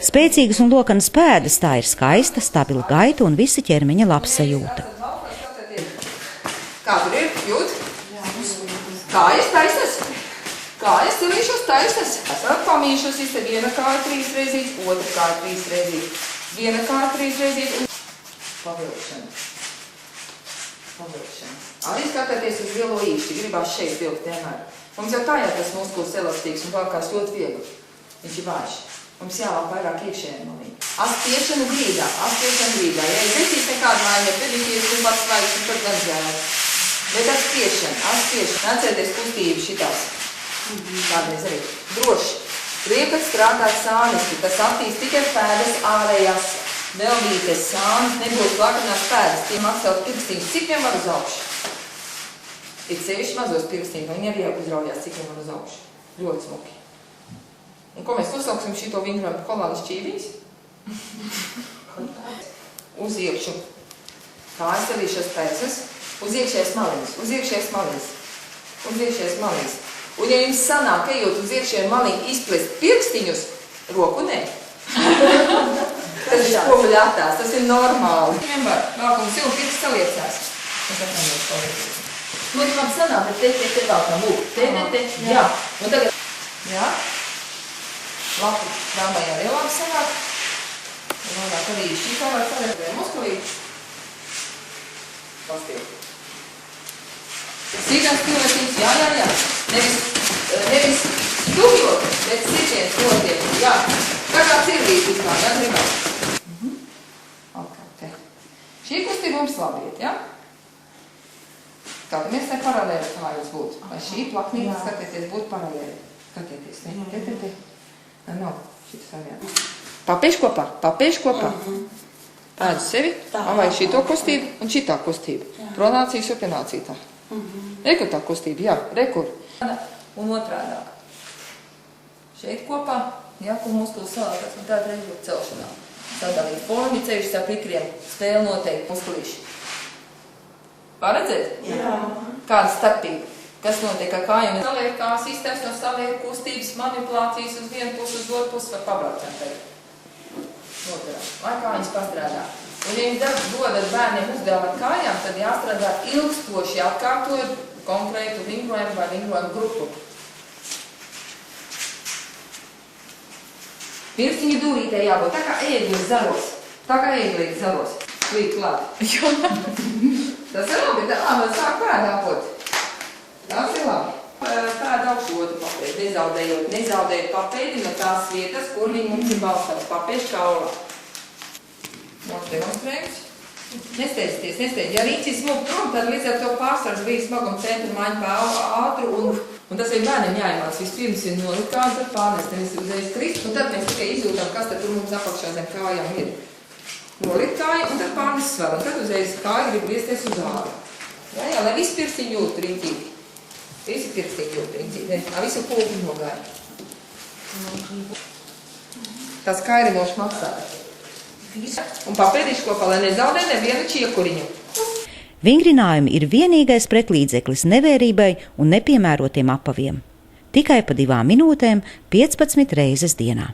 Spēcīgas un lokanas pēdas, tā ir skaista, stabila gaita un visa ķermeņa labsajūta. Kā tur ir? Jūt? Kājas taisas? Kājas cilīšos taisas. Esat pamīšos, viena kāja 3 reizes, otra kāja 3 reizes, viena kāja 3 reizes un pavilkšana. Arī skatāties uz lielo īšķi, gribās šeit vilkt vienmēr. Mums jau tā jau tas muskulis elastīgs un valkās ļoti viegli. Viņš ir vājš. Mums jāvāk vairāk iekšējiem malī. Aspiešana grīdā. Ja ir vecīs nekāda mājā, pēdīties un pats vajag un pat gan zēlēt. Bet aspiešana. Atcerieties kustību šitās. Kādreiz arī. Droši. Liekat strādāt sāniski. Tas attīst tikai pēdas ārējās velvītes sānis. Nebūs lakanās pēdas. Tiem atcelt pirkstīņus. Cik vien var uz augšu? Ir sevišķi mazos pirkstīņus. Viņi arī jau uzraujās, cik vien var uz augšu. Ļoti smuki. Un ko mēs nosauksim šito vingrojumu? Kolāna šķīvīs? Uz iekšu. Kājas celīšas taisas. Uz iekšējais maliņas. Un ja jums sanāk, ejot uz iekšējiem maliņu, izplest pirkstiņus, roku nē. Tas ir poguļātās, tas ir normāli. Vienmēr, vēlkam silmu pirksts saliecās. Nu, man sanāk, bet te vēlkam, te, jā. Un tagad, jā. Lapu dāmai arī labi sanāk. Un vairāk arī šī kā var sanāk, muskulīti. Pastīvi. Sīkās pilvētīns, jā. Nevis stūjot, bet sīkienas notiek, jā. Tā kā cirvītis kā, jā, gribam. Te. Šī kustība mums labi iet, jā? Skatāmies, lai paralēli kā jūs būtu. Vai šī plaknība, skatieties, būtu paralēli. Skatieties, te. Nav, šitas variants. Papēž kopā. Pēd sevi, vai šito kustību un šitā kustība. Pronācija, supinācija tā. Rekur tā kustība, jā, rekur. Un otrādāk. Šeit kopā, jā, kur muskulis salākās, un tāda reiz būtu celšanā. Sadalīt formi, ceļš tā pikriem, spēle noteikti muskulīši. Paredzēt? Jā. Kāda starpība? Kas notiek ar kājām? Saliek kā sistēmas no saliek kustības, manipulācijas uz vienu pusi, uz otru pusi var pabraucēt tagad. Noturā. Lai kājas pastrādā. Un ja jums dodat bērniem uzdevumu ar kājām, tad jāstrādā ilgstoši, atkārtojot konkrētu vingrojumu vai vingrojumu grupu. Pirkstiņu dūrītē jābūt, tā kā ēglis zaros. Līdz klāt. Tas ir labi, tā man sāk pēdāpot. Tas ir labi. Pēda augšu otru papēdi, nezaudējot papēdi no tās vietas, kur viņi mums ir balstās. Papēž kaulā. Mums demonstrējums. Nesteidzieties. Ja rīcis smuk prom, tad līdz ar to pārsvars bija smaguma centru maiņu pa ātru, un tas ir bērniem jāiemāc. Vispirms ir nolikt kādu, tad pārnest, nevis uzreiz krist, un tad mēs tikai izjūtam, kas tad tur mums apakšā zem kājām ir. Nolikt kāju, un tad pārnest svar, un tad uzreiz kāja grib griezties uz āru. Jā, lai visi pirkstiņi jūt riņķīgi. Visi pirkstiņi jūt riņķīgi. Visu pulgu nogāja. Tas kairinoši maksā. Un papēdīšu kopā, lai nezaudē nevienu čiekuriņu. Vingrinājumi ir vienīgais pretlīdzeklis nevērībai un nepiemērotiem apaviem. Tikai pa 2 minūtēm 15 reizes dienā.